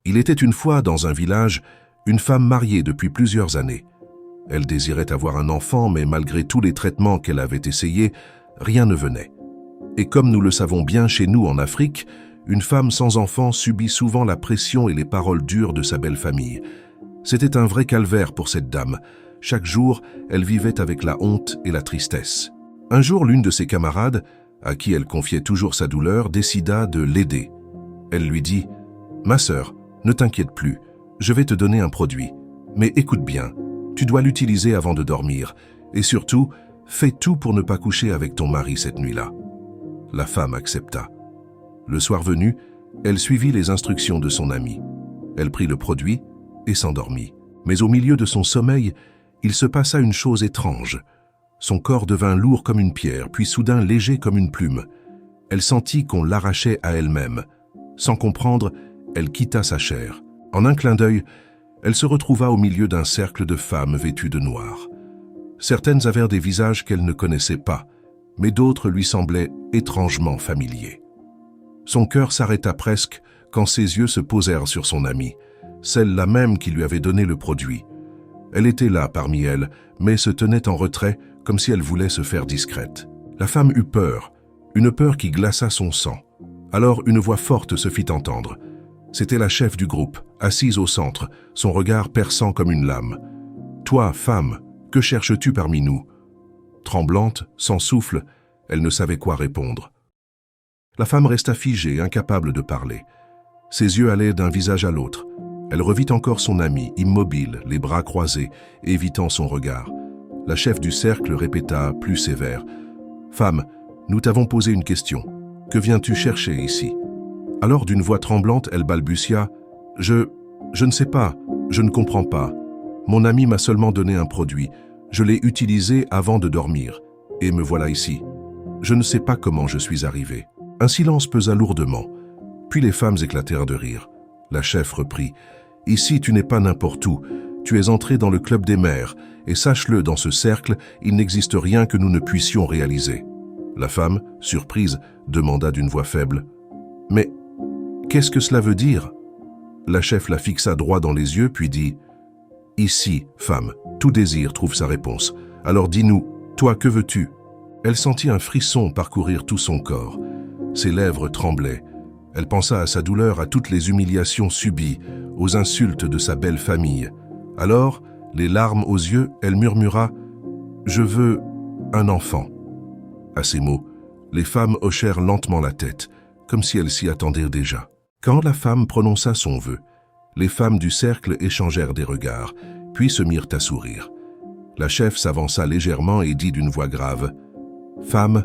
Il était une fois dans un village une femme mariée depuis plusieurs années. Elle désirait avoir un enfant, mais malgré tous les traitements qu'elle avait essayés, rien ne venait. Et comme nous le savons bien chez nous en Afrique, une femme sans enfant subit souvent la pression et les paroles dures de sa belle famille. C'était un vrai calvaire pour cette dame. Chaque jour, elle vivait avec la honte et la tristesse. Un jour, l'une de ses camarades, à qui elle confiait toujours sa douleur, décida de l'aider. Elle lui dit « Ma sœur, ne t'inquiète plus, je vais te donner un produit. Mais écoute bien, tu dois l'utiliser avant de dormir. Et surtout, fais tout pour ne pas coucher avec ton mari cette nuit-là. » La femme accepta. Le soir venu, elle suivit les instructions de son amie. Elle prit le produit et s'endormit. Mais au milieu de son sommeil, il se passa une chose étrange. Son corps devint lourd comme une pierre, puis soudain léger comme une plume. Elle sentit qu'on l'arrachait à elle-même. Sans comprendre, elle quitta sa chair. En un clin d'œil, elle se retrouva au milieu d'un cercle de femmes vêtues de noir. Certaines avaient des visages qu'elle ne connaissait pas, mais d'autres lui semblaient étrangement familiers. Son cœur s'arrêta presque quand ses yeux se posèrent sur son amie, celle-là même qui lui avait donné le produit. Elle était là parmi elles, mais se tenait en retrait comme si elle voulait se faire discrète. La femme eut peur, une peur qui glaça son sang. Alors une voix forte se fit entendre. C'était la chef du groupe, assise au centre, son regard perçant comme une lame. « Toi, femme, que cherches-tu parmi nous ?» Tremblante, sans souffle, elle ne savait quoi répondre. La femme resta figée, incapable de parler. Ses yeux allaient d'un visage à l'autre. Elle revit encore son amie, immobile, les bras croisés, évitant son regard. La chef du cercle répéta, plus sévère, « Femme, nous t'avons posé une question. Que viens-tu chercher ici ?» Alors d'une voix tremblante, elle balbutia, « Je ne sais pas, je ne comprends pas. Mon ami m'a seulement donné un produit. Je l'ai utilisé avant de dormir. Et me voilà ici. Je ne sais pas comment je suis arrivée. » Un silence pesa lourdement. Puis les femmes éclatèrent de rire. La chef reprit, « Ici, tu n'es pas n'importe où. Tu es entré dans le club des mères, et sache-le, dans ce cercle, il n'existe rien que nous ne puissions réaliser. » La femme, surprise, demanda d'une voix faible, « Mais qu'est-ce que cela veut dire ?» La chef la fixa droit dans les yeux, puis dit, « Ici, femme, tout désir trouve sa réponse. Alors dis-nous, toi, que veux-tu » Elle sentit un frisson parcourir tout son corps. Ses lèvres tremblaient. Elle pensa à sa douleur, à toutes les humiliations subies, aux insultes de sa belle famille. Alors, les larmes aux yeux, elle murmura « Je veux un enfant ». À ces mots, les femmes hochèrent lentement la tête, comme si elles s'y attendaient déjà. Quand la femme prononça son vœu, les femmes du cercle échangèrent des regards, puis se mirent à sourire. La chef s'avança légèrement et dit d'une voix grave « Femme,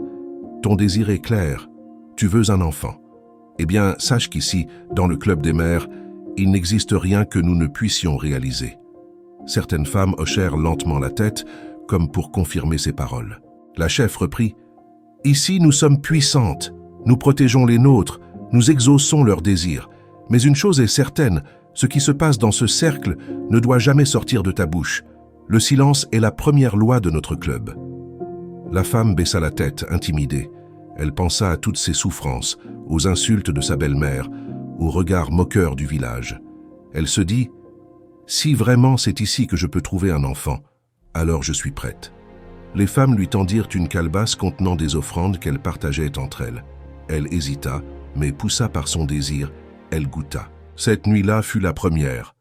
ton désir est clair, tu veux un enfant. Eh bien, sache qu'ici, dans le club des mères, il n'existe rien que nous ne puissions réaliser. » Certaines femmes hochèrent lentement la tête, comme pour confirmer ses paroles. La chef reprit « Ici, nous sommes puissantes, nous protégeons les nôtres, nous exauçons leurs désirs. Mais une chose est certaine, ce qui se passe dans ce cercle ne doit jamais sortir de ta bouche. Le silence est la première loi de notre club. » La femme baissa la tête, intimidée. Elle pensa à toutes ses souffrances, aux insultes de sa belle-mère, au regard moqueur du village. Elle se dit « Si vraiment c'est ici que je peux trouver un enfant, alors je suis prête. » Les femmes lui tendirent une calebasse contenant des offrandes qu'elles partageaient entre elles. Elle hésita, mais poussa par son désir, elle goûta. Cette nuit-là fut la première,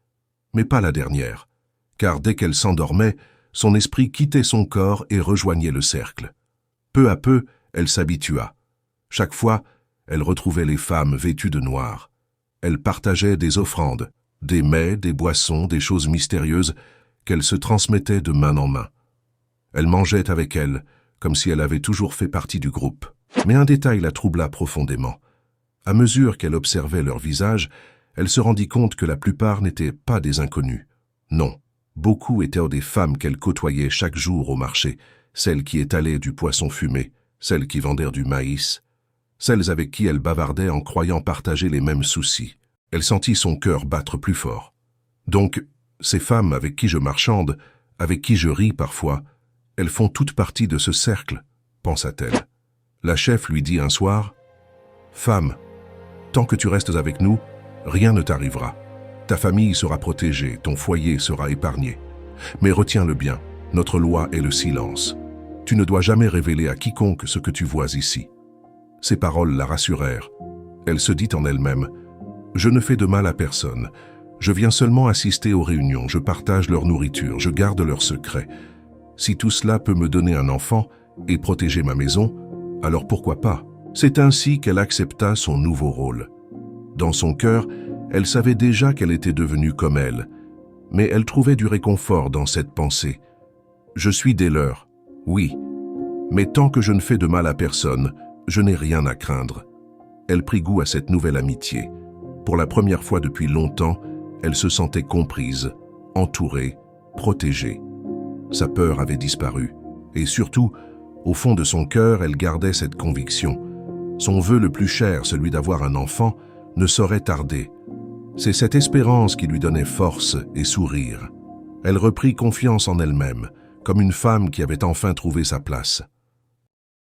mais pas la dernière, car dès qu'elle s'endormait, son esprit quittait son corps et rejoignait le cercle. Peu à peu, elle s'habitua. Chaque fois, elle retrouvait les femmes vêtues de noir. Elle partageait des offrandes, des mets, des boissons, des choses mystérieuses qu'elle se transmettait de main en main. Elle mangeait avec elles, comme si elle avait toujours fait partie du groupe. Mais un détail la troubla profondément. À mesure qu'elle observait leur visage, elle se rendit compte que la plupart n'étaient pas des inconnus. Non, beaucoup étaient des femmes qu'elle côtoyait chaque jour au marché, celles qui étalaient du poisson fumé, celles qui vendèrent du maïs, celles avec qui elle bavardait en croyant partager les mêmes soucis. Elle sentit son cœur battre plus fort. Donc, ces femmes avec qui je marchande, avec qui je ris parfois, elles font toutes partie de ce cercle, pensa-t-elle. La chef lui dit un soir, « Femme, tant que tu restes avec nous, rien ne t'arrivera. Ta famille sera protégée, ton foyer sera épargné. Mais retiens-le bien, notre loi est le silence. Tu ne dois jamais révéler à quiconque ce que tu vois ici. » Ces paroles la rassurèrent. Elle se dit en elle-même, « Je ne fais de mal à personne. Je viens seulement assister aux réunions, je partage leur nourriture, je garde leurs secrets. Si tout cela peut me donner un enfant et protéger ma maison, alors pourquoi pas ?» C'est ainsi qu'elle accepta son nouveau rôle. Dans son cœur, elle savait déjà qu'elle était devenue comme elle, mais elle trouvait du réconfort dans cette pensée. « Je suis des leurs, oui, mais tant que je ne fais de mal à personne, je n'ai rien à craindre. » Elle prit goût à cette nouvelle amitié. Pour la première fois depuis longtemps, elle se sentait comprise, entourée, protégée. Sa peur avait disparu, et surtout, au fond de son cœur, elle gardait cette conviction. Son vœu le plus cher, celui d'avoir un enfant, ne saurait tarder. C'est cette espérance qui lui donnait force et sourire. Elle reprit confiance en elle-même, comme une femme qui avait enfin trouvé sa place.